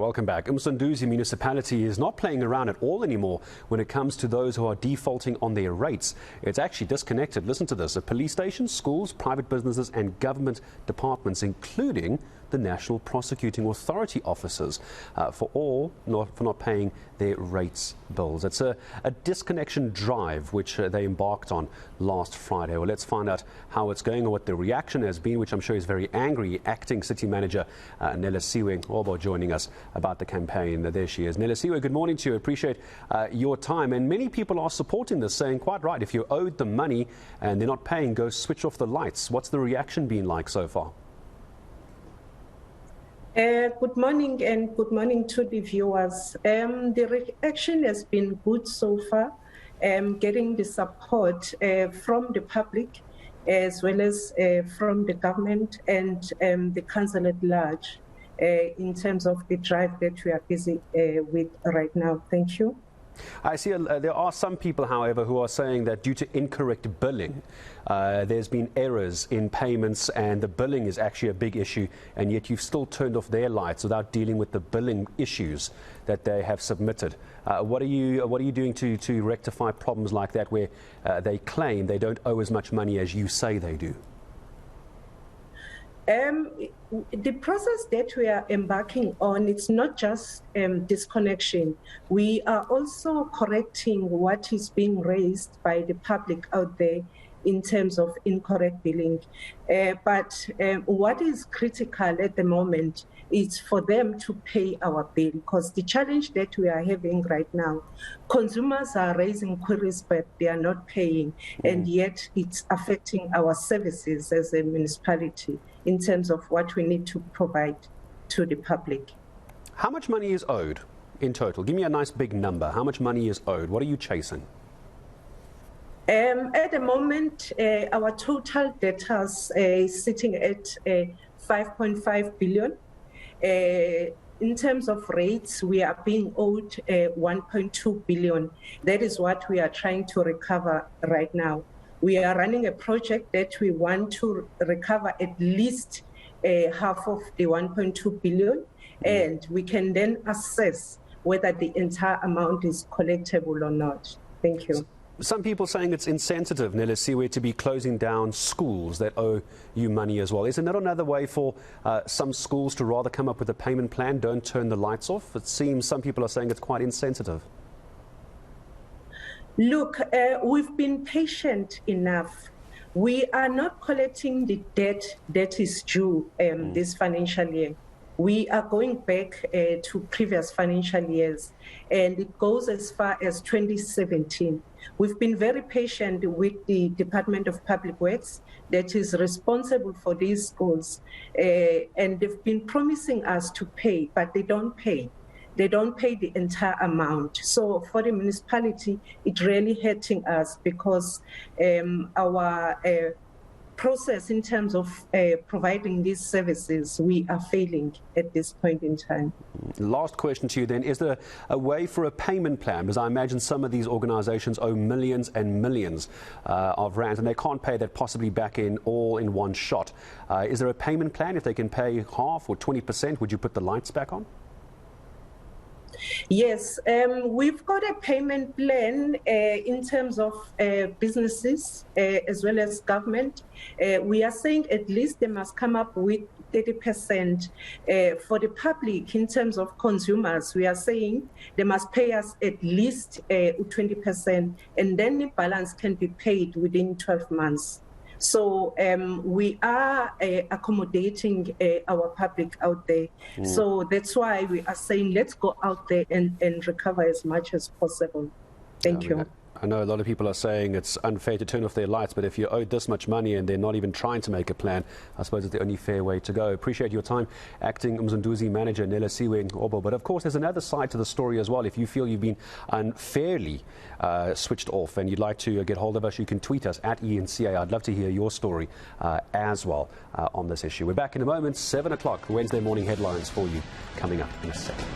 Welcome back. Msunduzi Municipality is not playing around at all anymore when it comes to those who are defaulting on their rates. It's actually disconnected. Listen to this. Police stations, schools, private businesses and government departments, including the National Prosecuting Authority officers, for not paying their rates bills. It's a disconnection drive which they embarked on last Friday. Well, let's find out how it's going and what the reaction has been, which I'm sure is very angry. Acting City Manager Nelisiwe Ngcobo joining us about the campaign. There she is. Nelisiwe, good morning to you. Appreciate your time. And many people are supporting this, saying quite right, if you're owed the money and they're not paying, go switch off the lights. What's the reaction been like so far? Good morning and good morning to the viewers. The reaction has been good so far, getting the support from the public as well as from the government and the council at large in terms of the drive that we are busy with right now. Thank you. I see there are some people, however, who are saying that due to incorrect billing, there's been errors in payments and the billing is actually a big issue, and yet you've still turned off their lights without dealing with the billing issues that they have submitted. What are you doing to rectify problems like that where they claim they don't owe as much money as you say they do? The process that we are embarking on, it's not just disconnection. We are also correcting what is being raised by the public out there in terms of incorrect billing. But what is critical at the moment is for them to pay our bill, because the challenge that we are having right now, consumers are raising queries but they are not paying, and yet it's affecting our services as a municipality in terms of what we need to provide to the public. How much money is owed in total? Give me a nice big number. How much money is owed? What are you chasing? At the moment, our total debtors is sitting at 5.5 billion. In terms of rates, we are being owed 1.2 billion. That is what we are trying to recover right now. We are running a project that we want to recover at least half of the 1.2 billion, and we can then assess whether the entire amount is collectible or not. Thank you. Some people saying it's insensitive, Nelisiwe, to be closing down schools that owe you money as well. Isn't that another way for some schools to rather come up with a payment plan, don't turn the lights off? It seems some people are saying it's quite insensitive. Look, we've been patient enough. We are not collecting the debt that is due this financial year. We are going back to previous financial years, and it goes as far as 2017. We've been very patient with the Department of Public Works that is responsible for these schools, and they've been promising us to pay, but they don't pay. They don't pay the entire amount. So for the municipality, it's really hurting us because our process in terms of providing these services, we are failing at this point in time. Last question to you then, is there a way for a payment plan? Because I imagine some of these organizations owe millions and millions of rands and they can't pay that possibly back in all in one shot. Is there a payment plan? If they can pay half or 20%, would you put the lights back on? Yes, we've got a payment plan in terms of businesses as well as government. We are saying at least they must come up with 30%. For the public, in terms of consumers, we are saying they must pay us at least 20%, and then the balance can be paid within 12 months. So we are accommodating our public out there. So that's why we are saying let's go out there and recover as much as possible. Thank you. I know a lot of people are saying it's unfair to turn off their lights, but if you're owed this much money and they're not even trying to make a plan, I suppose it's the only fair way to go. Appreciate your time, Acting Msunduzi Manager Nelisiwe Ngcobo. But of course, there's another side to the story as well. If you feel you've been unfairly switched off and you'd like to get hold of us, you can tweet us at eNCA. I'd love to hear your story as well on this issue. We're back in a moment, 7 o'clock, Wednesday morning headlines for you coming up in a second.